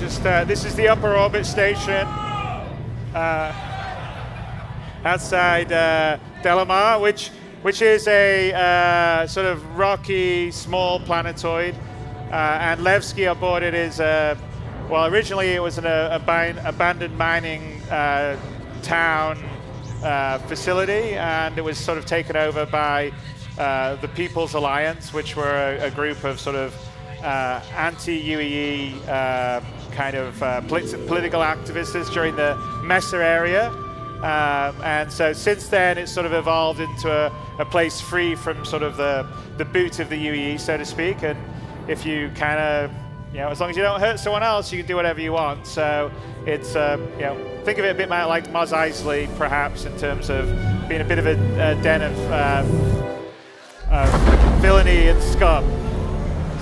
just this is the upper orbit station outside Delamar, which is a sort of rocky, small planetoid. And Levski on board it is, well, originally it was an abandoned mining town facility, and it was sort of taken over by the People's Alliance, which were a group of sort of anti-UEE kind of political activists during the Messer area. And so since then, it's sort of evolved into a place free from sort of the boot of the UEE, so to speak. And if you kind of, you know, as long as you don't hurt someone else, you can do whatever you want. So it's, you know, think of it a bit like Mos Eisley, perhaps, in terms of being a bit of a den of villainy and scum.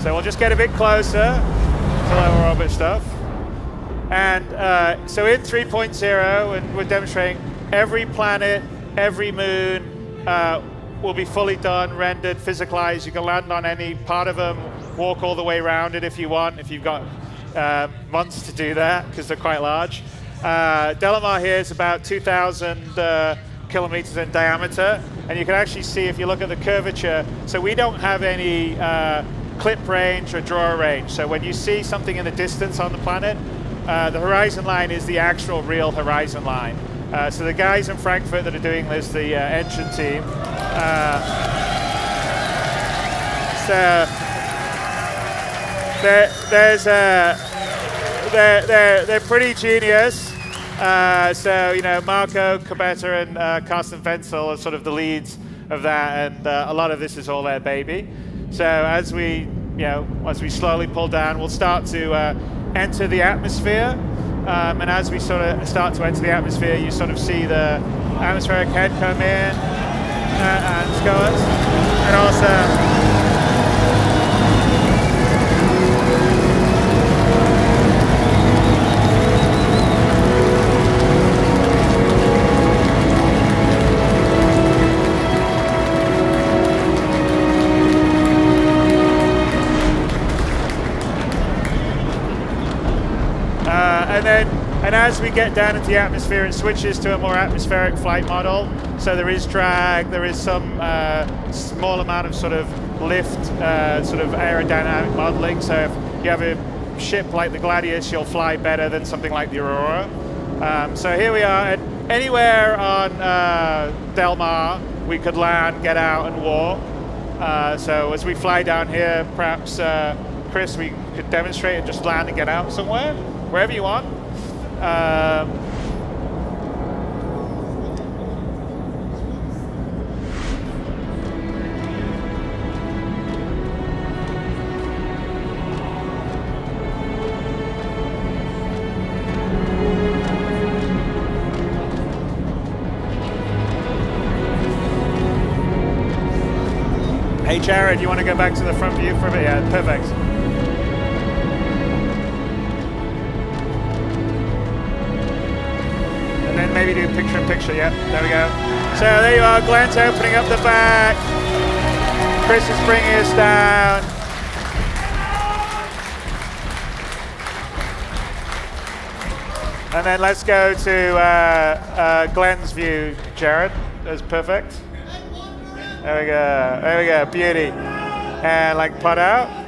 So we'll just get a bit closer to lower orbit stuff. And so in 3.0, and we're demonstrating every planet, every moon will be fully done, rendered, physicalized. You can land on any part of them, walk all the way around it if you want, if you've got months to do that, because they're quite large. Delamar here is about 2,000 kilometers in diameter, and you can actually see if you look at the curvature. So we don't have any clip range or draw range. So when you see something in the distance on the planet, the horizon line is the actual real horizon line. So the guys in Frankfurt that are doing this, the engine team, so they're pretty genius. So you know, Marco Cabetta and Carsten Wenzel are sort of the leads of that, and a lot of this is all their baby. So as we slowly pull down, we'll start to enter the atmosphere. And as we sort of start to enter the atmosphere, you sort of see the atmospheric head come in and go us, and also. And as we get down into the atmosphere, it switches to a more atmospheric flight model. So there is drag, there is some small amount of sort of lift, sort of aerodynamic modeling. So if you have a ship like the Gladius, you'll fly better than something like the Aurora. So here we are, and anywhere on Delamar, we could land, get out, and walk. So as we fly down here, perhaps, Chris, we could demonstrate and just land and get out somewhere, wherever you want. Hey Jared, you want to go back to the front view for a bit? Yeah, perfect. And then maybe do picture-in-picture, yep, there we go. So there you are, Glenn's opening up the back. Chris is bringing us down. And then let's go to Glenn's view, Jared. That's perfect. There we go, beauty. And like pot out.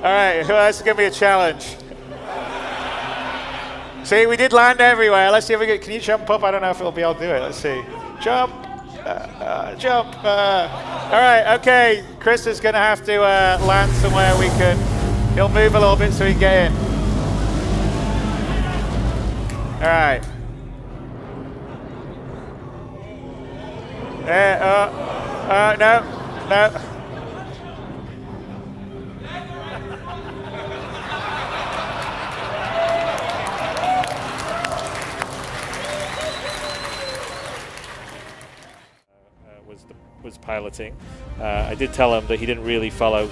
All right, well, that's going to be a challenge. See, we did land everywhere. Let's see if we can. Can you jump up? I don't know if we'll be able to do it. Let's see. Jump. Jump. All right, okay. Chris is going to have to land somewhere we can. He'll move a little bit so we can get in. All right. No. was piloting. I did tell him that he didn't really follow.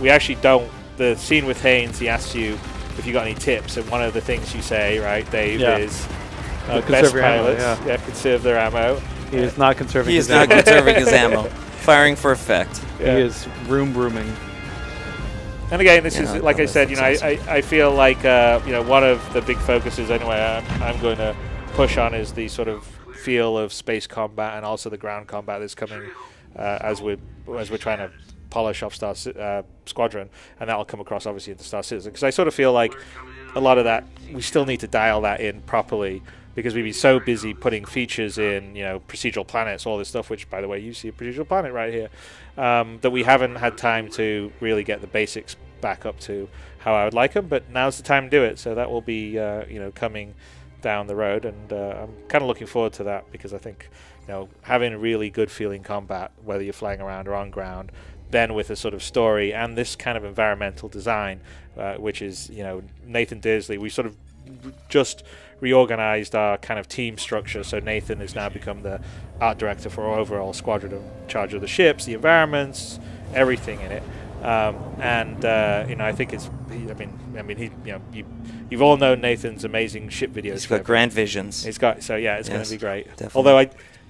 We actually don't. The scene with Haynes, he asks you if you got any tips, and one of the things you say, right, Dave, is best pilots conserve their ammo. He is not conserving. He is not conserving his ammo. Firing for effect. Yeah. He is rooming. And again, this is like I said. You know, I feel like you know, one of the big focuses anyway. I'm going to push on is the sort of feel of space combat and also the ground combat that's coming as we're trying to polish off Squadron, and that'll come across obviously into Star Citizen, because I sort of feel like a lot of that we still need to dial that in properly, because we've been so busy putting features in, you know, procedural planets, all this stuff, which by the way you see a procedural planet right here, that we haven't had time to really get the basics back up to how I would like them. But now's the time to do it, so that will be you know, coming down the road, and I'm kind of looking forward to that, because I think, you know, having a really good feeling combat, whether you're flying around or on ground, then with a sort of story and this kind of environmental design, which is, you know, Nathan Dearsley, we sort of just reorganized our kind of team structure, so Nathan has now become the art director for our overall squadron, in charge of the ships, the environments, everything in it. And you know, I think it's. I mean, he. You know, you've all known Nathan's amazing ship videos. He's got grand visions. He's got, so yeah, it's going to be great. Definitely. Although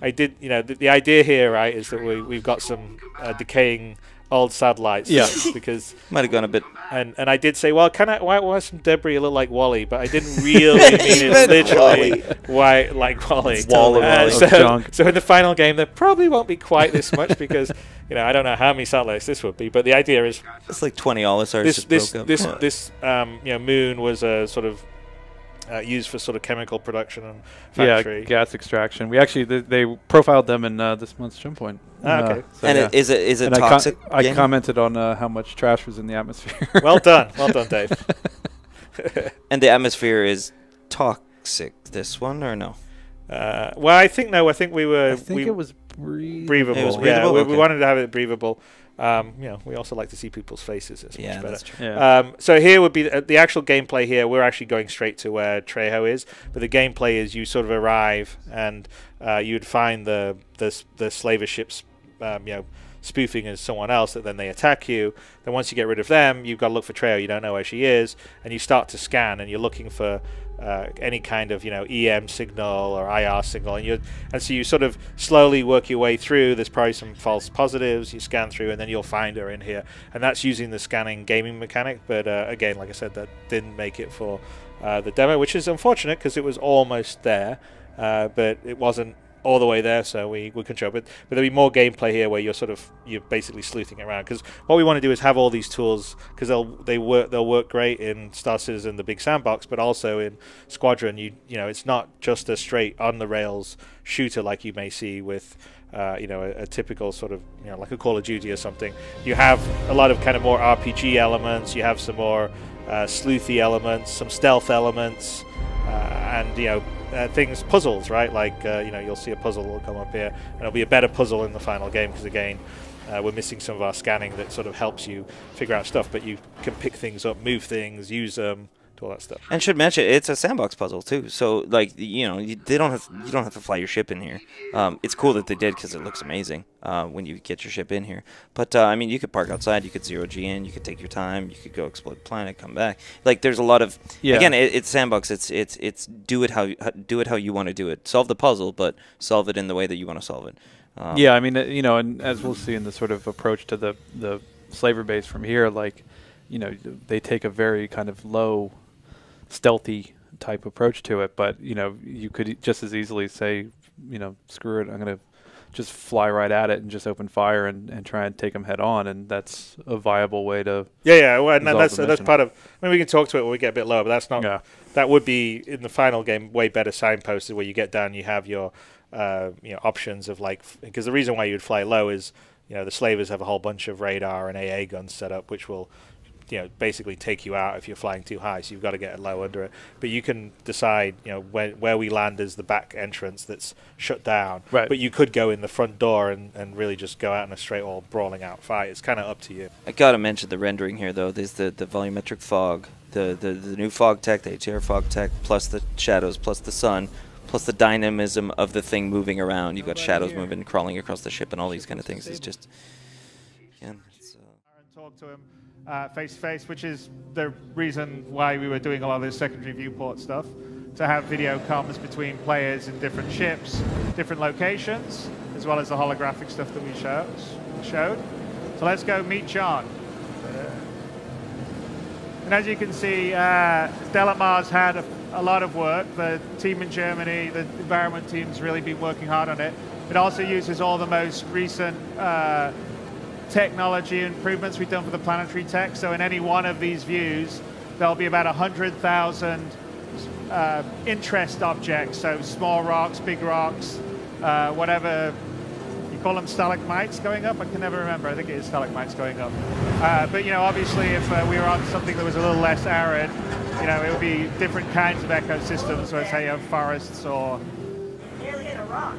I did, you know, the idea here, right, is that we've got some decaying old satellites. Yeah. Because might have gone a bit. And I did say, well, why some debris look like Wally? But I didn't really mean it literally. Why like Wally? So in the final game, there probably won't be quite this much, because, you know, I don't know how many satellites this would be, but the idea is it's like 20 Olisars. This you know, moon was a sort of used for sort of chemical production and factory. Yeah, gas extraction. We actually they profiled them in this month's Jump Point. Okay. So and is it toxic? I commented on how much trash was in the atmosphere. Well done, Dave. And the atmosphere is toxic. This one or no? Well, I think no. I think we were. I think it was breathable. It was breathable? Yeah, Okay. we wanted to have it breathable. You know, we also like to see people's faces. It's much better. That's true. Yeah. So here would be the actual gameplay. Here we're actually going straight to where Trejo is, but the gameplay is you sort of arrive and you'd find the slaver ships, you know, spoofing as someone else, that then they attack you. Then once you get rid of them, you've got to look for Trejo. You don't know where she is, and you start to scan, and you're looking for any kind of, you know, EM signal or IR signal, and so you sort of slowly work your way through. There's probably some false positives you scan through, and then you'll find her in here, and that's using the scanning gaming mechanic. But again, like I said, that didn't make it for the demo, which is unfortunate, because it was almost there, but it wasn't all the way there, so we control it. But there'll be more gameplay here where you're basically sleuthing around, because what we want to do is have all these tools, because they'll work great in Star Citizen, the big sandbox, but also in Squadron. You know, it's not just a straight on the rails shooter like you may see with you know, a typical sort of, you know, like a Call of Duty or something. You have a lot of kind of more RPG elements. You have some more sleuthy elements, some stealth elements, and, you know, puzzles, right? Like, you know, you'll see a puzzle will come up here, and it'll be a better puzzle in the final game, because again, we're missing some of our scanning that sort of helps you figure out stuff, but you can pick things up, move things, use them, all that stuff. And should mention, it's a sandbox puzzle too. So, like, you know, you don't have to fly your ship in here. It's cool that they did, because it looks amazing when you get your ship in here. But I mean, you could park outside, you could zero G in, you could take your time, you could go explore the planet, come back. Like, there's a lot of again, it's sandbox. It's do it how you want to do it. Solve the puzzle, but solve it in the way that you want to solve it. Yeah, I mean, you know, and as we'll see in the sort of approach to the slaver base from here, like, you know, they take a very kind of low, stealthy type approach to it, but, you know, you could just as easily say, you know, screw it, I'm going to just fly right at it and just open fire and try and take them head on, and that's a viable way to well, and that's part of, I mean, we can talk to it when we get a bit lower, but that's not, that would be in the final game way better signposted, where you get down, you have your you know, options of, like, because the reason why you'd fly low is, you know, the slavers have a whole bunch of radar and AA guns set up, which will basically take you out if you're flying too high. So you've got to get low under it. But you can decide, where we land is the back entrance that's shut down. Right. But you could go in the front door and really just go out in a straight all brawling out fight. It's kind of up to you. I gotta mention the rendering here though. There's the volumetric fog, the new fog tech, the HDR fog tech, plus the shadows, plus the sun, plus the dynamism of the thing moving around. You've got shadows moving, crawling across the ship, and all these kind of things. It's just, again, it's, talk to him face to face, which is the reason why we were doing a lot of this secondary viewport stuff, to have video comms between players in different ships, different locations, as well as the holographic stuff that we showed. So let's go meet John. And as you can see, Delamar's had a lot of work. The team in Germany, the environment team's really been working hard on it. It also uses all the most recent technology improvements we've done for the planetary tech. So in any one of these views, there'll be about 100,000 interest objects. So small rocks, big rocks, whatever. You call them stalagmites going up? I can never remember. I think it is stalagmites going up. But obviously, if we were on something that was a little less arid, it would be different kinds of ecosystems. So say you have forests or nearly hit a rock.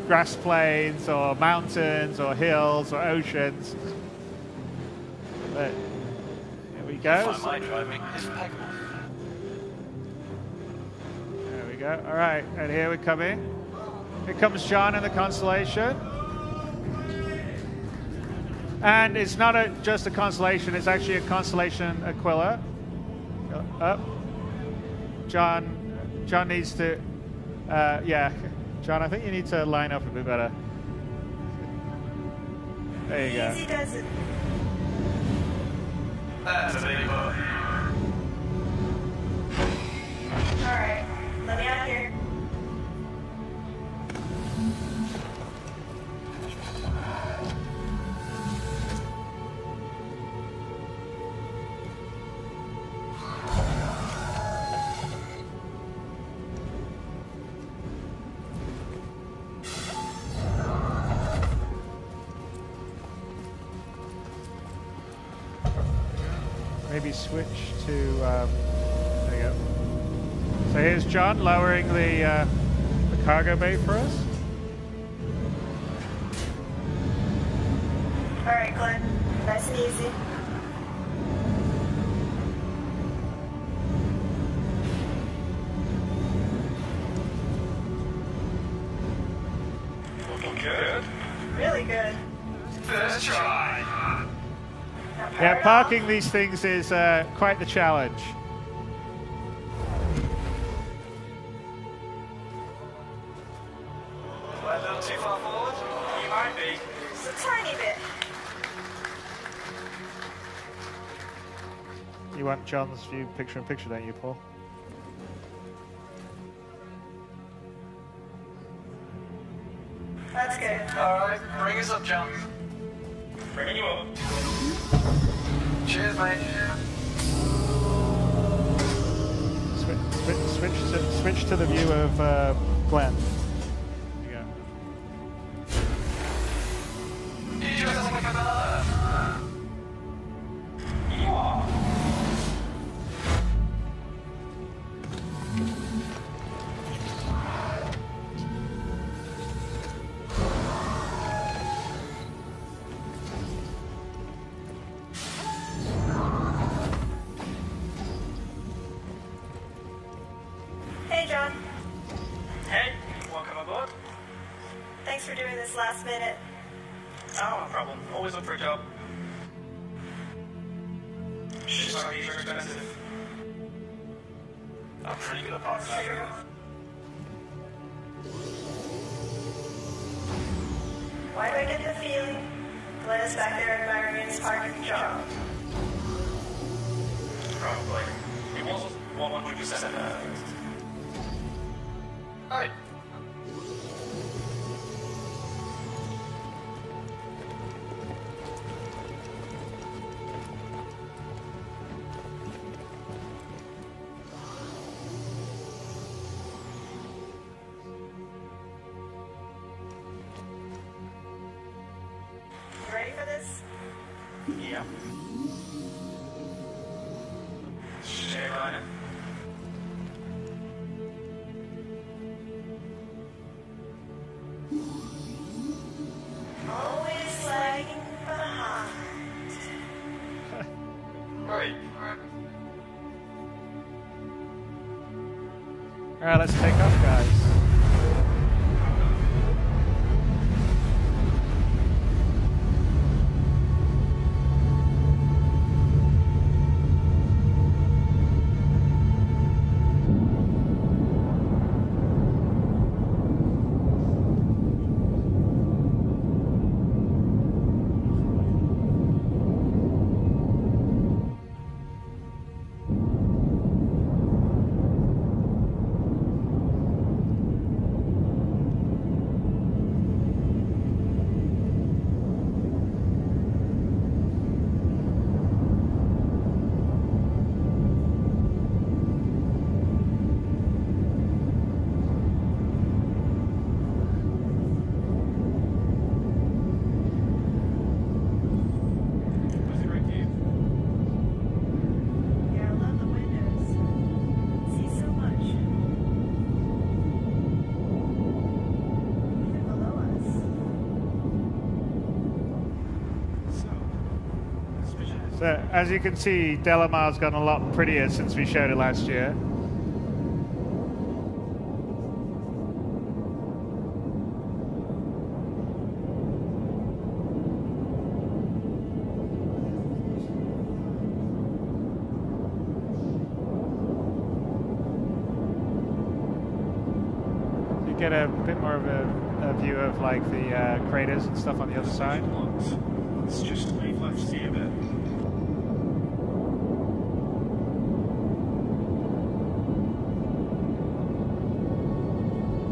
Grass plains or mountains or hills or oceans. But here we go. My driving is impeccable. There we go. All right, and here we come in. Here comes John in the Constellation. And it's not just a Constellation, it's actually a Constellation Aquila. Up. John needs to, yeah. John, I think you need to line up a bit better. There you go. Easy does it. That's a big boy. Alright, let me out here. Maybe switch to, there you go. So here's John lowering the cargo bay for us. Alright, Glenn. Nice and easy. Looking good. Really good. First try. Yeah, parking these things is quite the challenge. A little too far forward? You might be. Just a tiny bit. You want John's view picture-in-picture, don't you, Paul? That's good. Alright, bring us up, John. Bringing you up. Cheers, mate. Switch to the view of Glenn. There you go. You dress like a fella. You are. Hey, John. Hey, welcome aboard. Thanks for doing this last minute. Oh, no problem. Always look for a job. Ships are either expensive. I'm pretty good at parts of that. Why do I get the feeling Glenn is back there admiring his parking job? Probably. It wasn't 100% perfect. Hi. You ready for this? Yeah. Yep. Stay running. Always lagging behind. Right. All right, let's take off, guys. Yeah, I love the windows. See so much. Even below us. So as you can see, Delamar's gotten a lot prettier since we showed it last year. You get a bit more of a view of like the craters and stuff on the other side. It's just we've left see a bit.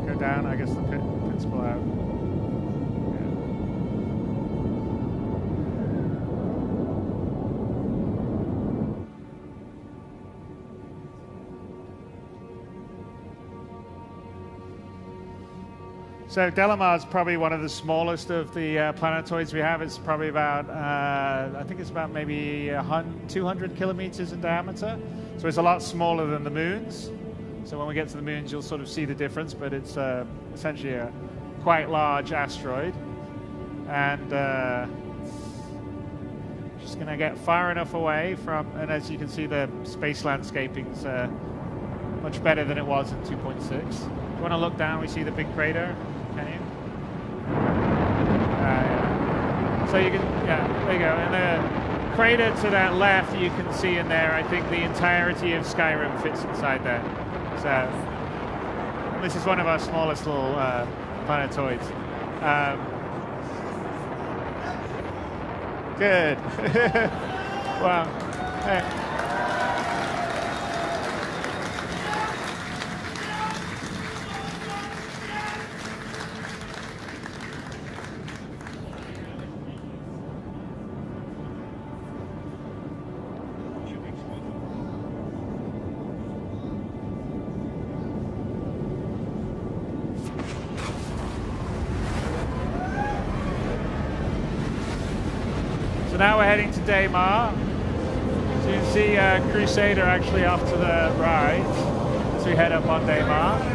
Go down, I guess the pit's below. Yeah. So Delamar is probably one of the smallest of the planetoids we have. It's probably about, I think it's about maybe 200 kilometers in diameter. So it's a lot smaller than the moons. So when we get to the moons, you'll sort of see the difference, but it's essentially a quite large asteroid. And just going to get far enough away from, and as you can see, the space landscaping's much better than it was in 2.6. If you want to look down, we see the big crater. Can you? Yeah. So you can, yeah, there you go. And the crater to that left, you can see in there, I think the entirety of Skyrim fits inside there. So this is one of our smallest little planetoids. Good. Wow. Hey. So now we're heading to Daymar. So you can see Crusader actually off to the right as we head up on Daymar.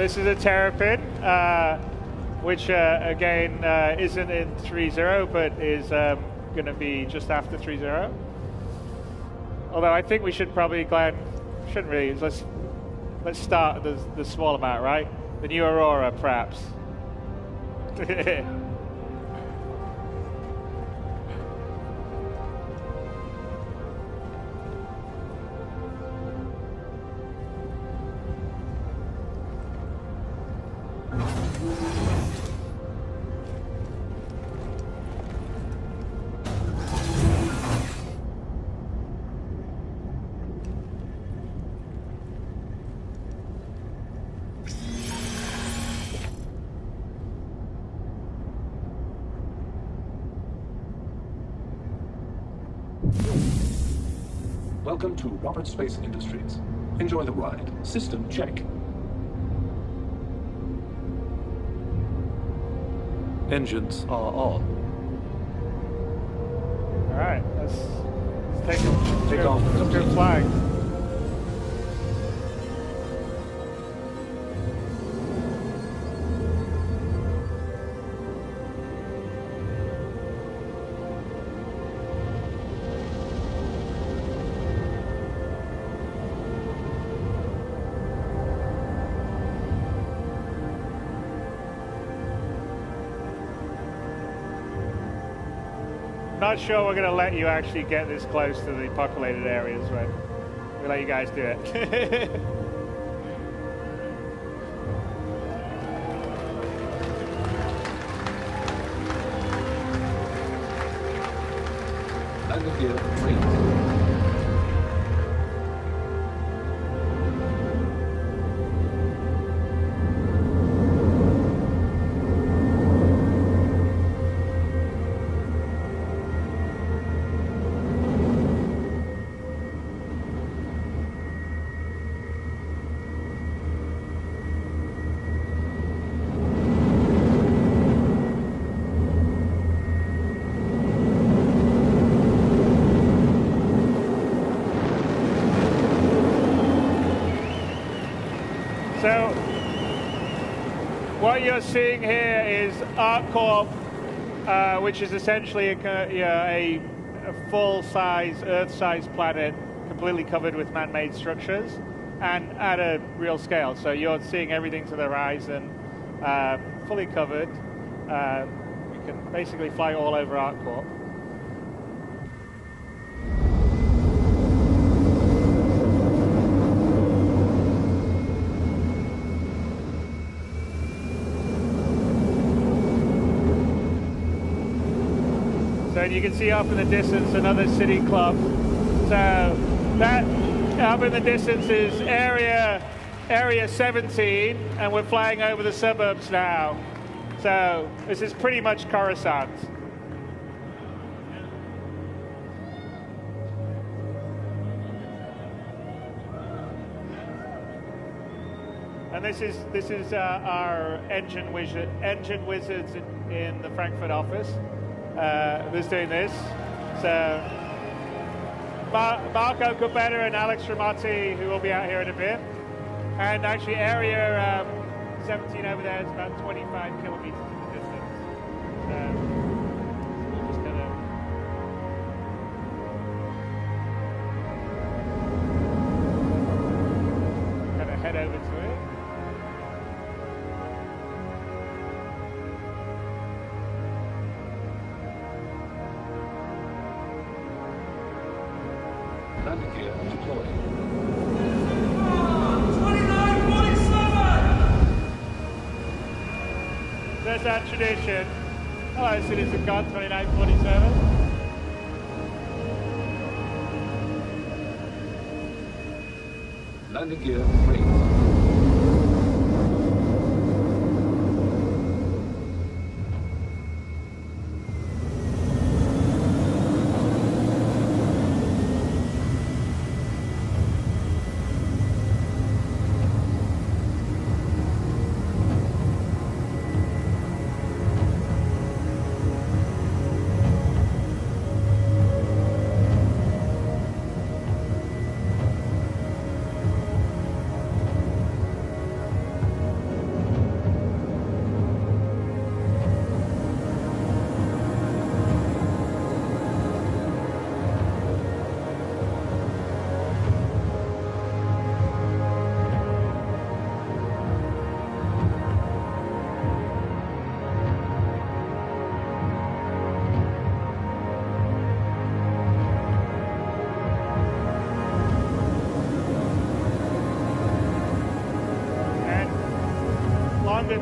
This is a terrapin, which again isn't in 3.0, but is going to be just after 3.0. Although I think we should probably, Glenn, shouldn't really. Let's start the small amount, right? The new Aurora, perhaps. Welcome to Robert Space Industries. Enjoy the ride. System check. Engines are on. All right, let's take off. Let's go flying. Not sure we're going to let you actually get this close to the populated areas, but we'll let you guys do it. Landing gear free. So what you're seeing here is ArcCorp, which is essentially a full-size, Earth-size planet completely covered with man-made structures and at a real scale. So you're seeing everything to the horizon, fully covered. You can basically fly all over ArcCorp. So you can see off in the distance another city club. So that up in the distance is area 17, and we're flying over the suburbs now. So this is pretty much Coruscant. And this is our engine wizards in the Frankfurt office. Who's doing this? So Marco Cubetta and Alex Ramati, who will be out here in a bit. And actually area 17 over there is about 25 kilometers in the distance. So we're just gonna head over to it. Landing gear deployed. 2947! There's our tradition. Hello, Citizen God 2947. Landing gear free.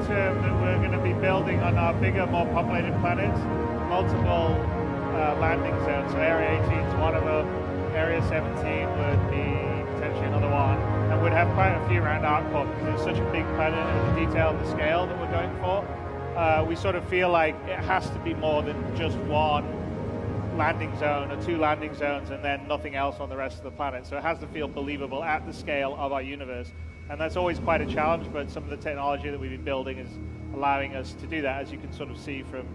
term that we're going to be building on our bigger, more populated planets, multiple landing zones. So Area 18 is one of them. Area 17 would be potentially another one, and we'd have quite a few around ArcCorp because it's such a big planet and the detail and the scale that we're going for. We sort of feel like it has to be more than just one landing zone or 2 landing zones and then nothing else on the rest of the planet. So it has to feel believable at the scale of our universe. And that's always quite a challenge, but some of the technology that we've been building is allowing us to do that, as you can sort of see from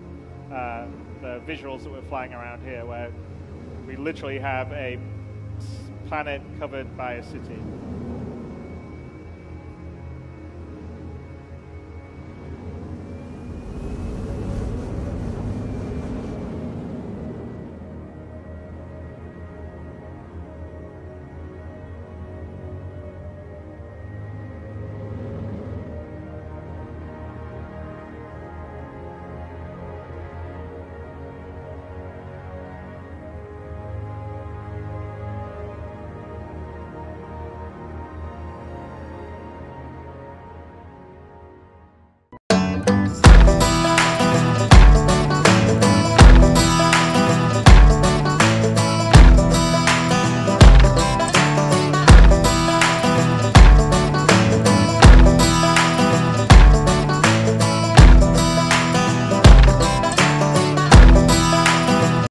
the visuals that we're flying around here, where we literally have a planet covered by a city.